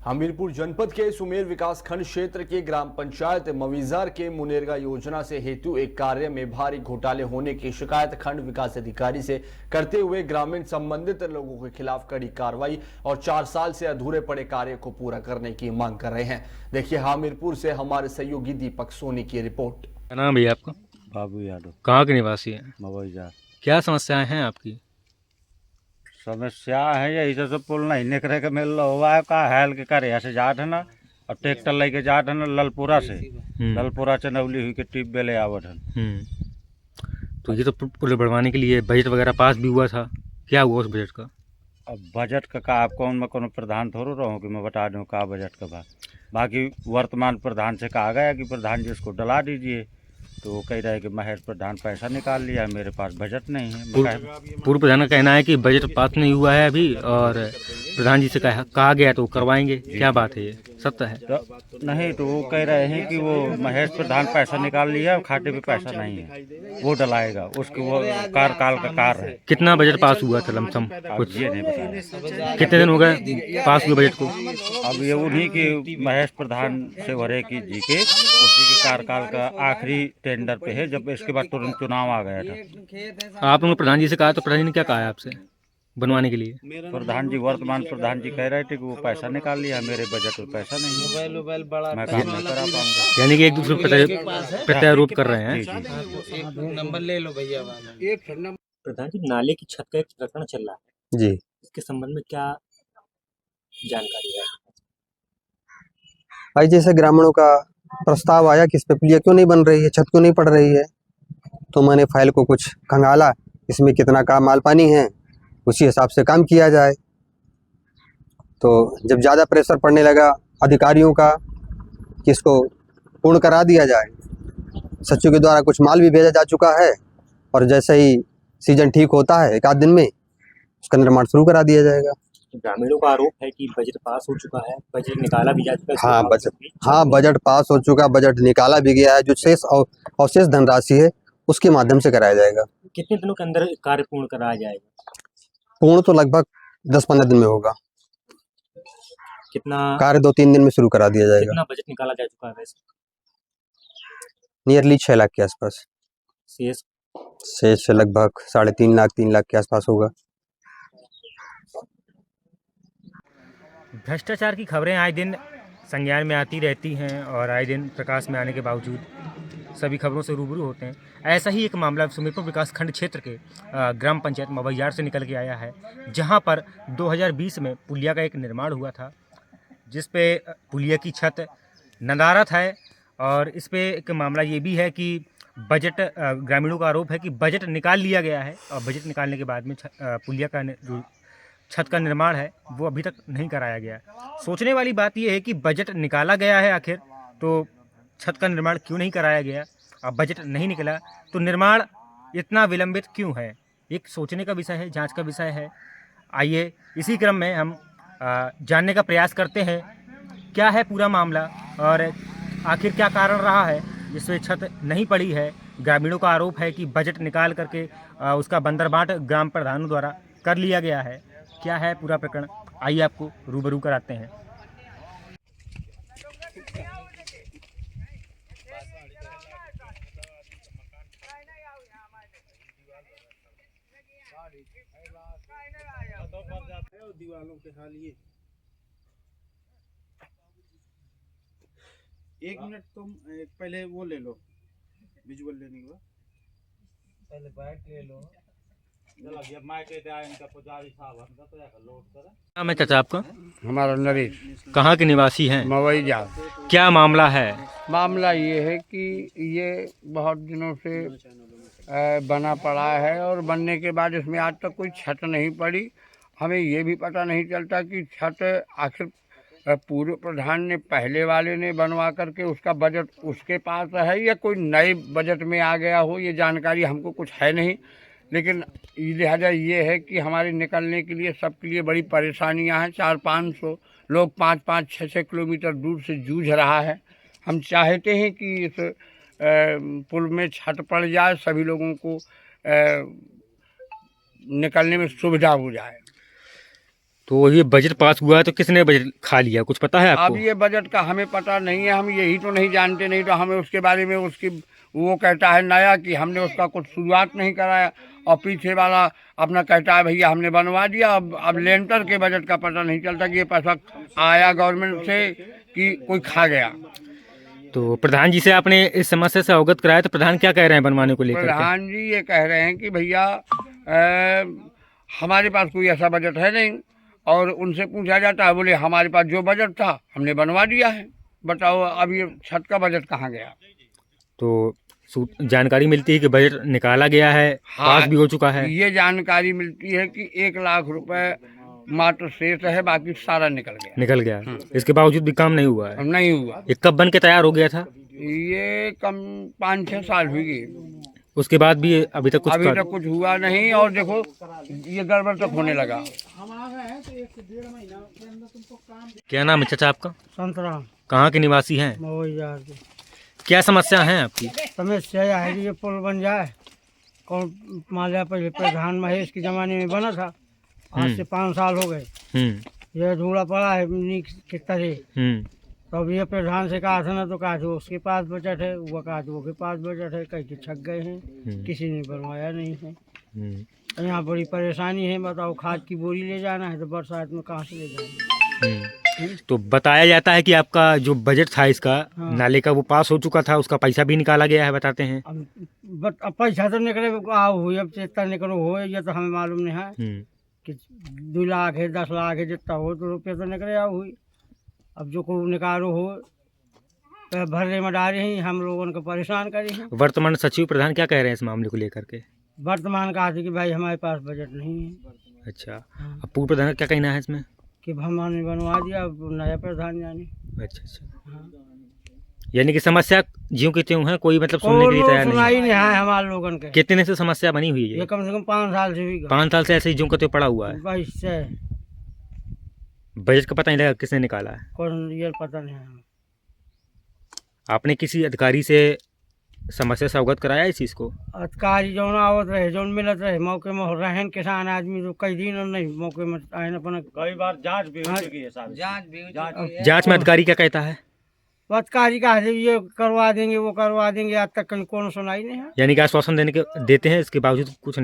हमीरपुर जनपद के सुमेर विकास खंड क्षेत्र के ग्राम पंचायत मवीजार के मुनेरगा योजना से हेतु एक कार्य में भारी घोटाले होने की शिकायत खंड विकास अधिकारी से करते हुए ग्रामीण संबंधित लोगों के खिलाफ कड़ी कार्रवाई और 4 साल से अधूरे पड़े कार्य को पूरा करने की मांग कर रहे हैं। देखिए हमीरपुर से हमारे सहयोगी दीपक सोनी की रिपोर्ट। क्या नाम भैया आपका? बाबू यादव। कहाँ के निवासी हैं? मवैया। क्या समस्याएं हैं आपकी? समस्या है यही सब पुल नहीं निकले के मिल रहा हुआ है का हेल के करे ऐसे जाट है ना और ट्रैक्टर लेके जाट है ना ललपुरा से ललपुरा चनौली हुई के टिप बेले आवत है। तो ये तो पुल बढ़वाने के लिए बजट वगैरह पास भी हुआ था, क्या हुआ उस बजट का? अब बजट का आप कौन मैं कोनो प्रधान थोड़ो रहूँ कि मैं बता दूँ का बजट का बाकी वर्तमान प्रधान से कहा गया कि प्रधान जी इसको डला दीजिए, तो वो कह रहा है कि महेश प्रधान पैसा निकाल लिया, मेरे पास बजट नहीं है। पूर्व प्रधान का कहना है कि बजट पास नहीं हुआ है अभी और प्रधान जी से कहा गया तो करवाएंगे, क्या बात है, ये सत्य है? तो नहीं, तो वो कह रहे हैं कि वो महेश प्रधान पैसा निकाल लिया और खाते पे पैसा नहीं है, वो डलाएगा, उसके वो कार्यकाल का कार्य है। कितना बजट पास हुआ था लमसम कुछ? ये नहीं बताया। कितने दिन हो गए पास हुए बजट को? अब ये उन्हीं की महेश प्रधान से भरे की जी के उसी के कार्यकाल का आखिरी टेंडर पे है, जब इसके बाद तुरंत चुनाव आ गया था। आप लोगों ने प्रधान जी से कहा तो प्रधान जी ने क्या कहा है आपसे बनवाने के लिए? प्रधान जी वर्तमान प्रधान जी कह रहे थे कि वो पैसा निकाल लिया, मेरे बजट में पैसा नहीं है, मैं काम नहीं करा पाऊंगा। यानी कि एक दूसरे को प्रत्यारोप कर रहे हैं। नंबर ले लो भैया। प्रधान जी, नाले की छत का एक प्रकरण चल रहा है जी, इसके संबंध में क्या जानकारी है? भाई जैसे ग्रामीणों का प्रस्ताव आया कि इस पे पुलिया क्यों नहीं बन रही है, छत क्यों नहीं पड़ रही है, तो मैंने फाइल को कुछ खंगाला, इसमें कितना का माल पानी है उसी हिसाब से काम किया जाए। तो जब ज़्यादा प्रेशर पड़ने लगा अधिकारियों का कि इसको पूर्ण करा दिया जाए, सचिव के द्वारा कुछ माल भी भेजा जा चुका है और जैसे ही सीजन ठीक होता है 1 आध दिन में उसका निर्माण शुरू करा दिया जाएगा। ग्रामीणों का आरोप है कि बजट पास हो चुका है, बजट निकाला भी जा चुका है। बजट पास हो चुका, बजट निकाला भी गया है, जो शेष अवशेष धनराशि है उसके माध्यम से कराया जाएगा। कितने दिनों के अंदर कार्य पूर्ण कराया जाएगा? पूर्ण तो लगभग 10-15 दिन में होगा, कितना कार्य 2-3 दिन में शुरू करा दिया जाएगा। कितना बजट निकाला जा चुका है वैसे? नियरली 6 लाख के आसपास। शेष लगभग 3.5 लाख 3 लाख के आसपास होगा। भ्रष्टाचार की खबरें आए दिन संज्ञान में आती रहती हैं और आए दिन प्रकाश में आने के बावजूद सभी खबरों से रूबरू होते हैं। ऐसा ही एक मामला सुमेरपुर विकास खंड क्षेत्र के ग्राम पंचायत मवैयार से निकल के आया है, जहां पर 2020 में पुलिया का एक निर्माण हुआ था, जिस पे पुलिया की छत नदारत है। और इस पे एक मामला ये भी है कि बजट ग्रामीणों का आरोप है कि बजट निकाल लिया गया है और बजट निकालने के बाद में पुलिया का जो छत का निर्माण है वो अभी तक नहीं कराया गया। सोचने वाली बात यह है कि बजट निकाला गया है आखिर, तो छत का निर्माण क्यों नहीं कराया गया? अब बजट नहीं निकला तो निर्माण इतना विलंबित क्यों है? एक सोचने का विषय है, जांच का विषय है। आइए इसी क्रम में हम जानने का प्रयास करते हैं क्या है पूरा मामला और आखिर क्या कारण रहा है जिससे छत नहीं पड़ी है। ग्रामीणों का आरोप है कि बजट निकाल करके उसका बंदरबाट ग्राम प्रधानों द्वारा कर लिया गया है। क्या है पूरा प्रकरण, आइए आपको रूबरू कराते हैं। दीवालों के हाल ये 1 मिनट तुम पहले वो ले लो, विजुअल लेने के बाद पहले बैक ले लो। नाम है चाचा आपका? हमारा नरेश। कहाँ के निवासी हैं? मवैया। क्या मामला है? मामला ये है कि ये बहुत दिनों से बना पड़ा है और बनने के बाद इसमें आज तक कोई छत नहीं पड़ी। हमें ये भी पता नहीं चलता कि छत आखिर पूर्व प्रधान ने पहले वाले ने बनवा करके उसका बजट उसके पास है या कोई नए बजट में आ गया हो, ये जानकारी हमको कुछ है नहीं। लेकिन लिहाजा ये है कि हमारे निकलने के लिए सबके लिए बड़ी परेशानियां हैं। 400-500 लोग 5-5, 6-6 किलोमीटर दूर से जूझ रहा है। हम चाहते हैं कि इस पुल में छत पड़ जाए, सभी लोगों को निकलने में सुविधा हो जाए। तो ये बजट पास हुआ है तो किसने बजट खा लिया, कुछ पता है अब आपको? ये बजट का हमें पता नहीं है, हम यही तो नहीं जानते, नहीं तो हमें उसके बारे में उसकी वो कहता है नया कि हमने उसका कुछ शुरुआत नहीं कराया, और पीछे वाला अपना कहता है भैया हमने बनवा दिया। अब लेंटर के बजट का पता नहीं चलता कि ये पैसा आया गवर्नमेंट से कि कोई खा गया। तो प्रधान जी से आपने इस समस्या से अवगत कराया, तो प्रधान क्या कह रहे हैं बनवाने को लेकर के? प्रधान जी ये कह रहे हैं कि भैया हमारे पास कोई ऐसा बजट है नहीं, और उनसे पूछा जाता है, बोले हमारे पास जो बजट था हमने बनवा दिया है, बताओ अब ये छत का बजट कहाँ गया। तो जानकारी मिलती है कि बजट निकाला गया है, पास भी हो चुका है। ये जानकारी मिलती है कि 1 लाख रुपए मात्र शेष है, बाकी सारा निकल गया। इसके बावजूद भी काम नहीं हुआ है? नहीं हुआ। ये कब बन के तैयार हो गया था? ये कम 5-6 साल हुई, उसके बाद भी अभी तक कुछ हुआ नहीं। और देखो ये गड़बड़ तक होने लगा। क्या नाम है चाचा आपका? संतराम कहाँ के निवासी हैं? मवैयार की क्या समस्या है आपकी? समस्या यह है कि ये पुल बन जाए। कौन मान लिया पहले प्रधान महेश के ज़माने में बना था, आज से 5 साल हो गए, ये अधूरा पड़ा है नीक की तरह। तब ये प्रधान से कहा था ना, तो कहा था उसके पास बजट है, वो कहा था वो के पास बजट है, कहीं के छक गए हैं, किसी ने बनवाया नहीं है। यहाँ बड़ी परेशानी है, बताओ खाद की बोरी ले जाना है तो बरसात में कहाँ से ले जाएंगे। तो बताया जाता है कि आपका जो बजट था इसका नाले का वो पास हो चुका था, उसका पैसा भी निकाला गया है बताते हैं। अब पैसा तो निकले हुई, अब चेता निकलो हो, ये तो हमें मालूम नहीं है कि 2 लाख है 10 लाख है, जितना हो तो रुपये तो निकले हुई। अब जो को निकालो हो तो भरने में डाले हैं, हम लोगों को परेशान करे हैं। वर्तमान सचिव प्रधान क्या कह रहे हैं इस मामले को लेकर के? वर्तमान कहा था कि भाई हमारे पास बजट नहीं है। अच्छा, अब पूर्व प्रधान का क्या कहना है इसमें? कि हमने बनवा दिया, अब नया प्रधान जाने। अच्छा। यानी कि समस्या ज्यों की त्यों है, कोई मतलब सुनने के लिए तैयार नहीं सुनाई नहीं है हमारे लोगों के। कितने दिन से समस्या बनी हुई है? ये कम से कम 5 साल से हुई। 5 साल से ऐसे ही ज्यों का त्यों पड़ा हुआ है। बस से बजट का पता नहीं लगा किसने निकाला है? कौन, ये पता नहीं है। आपने किसी अधिकारी से समस्या से अवगत कराया इस चीज़ को? अधिकारी जौन आवत रहे, जौन मिलत रहे, मौके में रहन किसान आदमी तो कई दिन और नहीं मौके में आए अपन। कई बार जांच भी हो चुकी है साहब। जांच में अधिकारी क्या कहता है? अधिकारी कहा ये करवा देंगे वो करवा देंगे, आज तक कौन सुनाई नहीं है। यानी कि आश्वासन देते हैं, इसके बावजूद कुछ नहीं।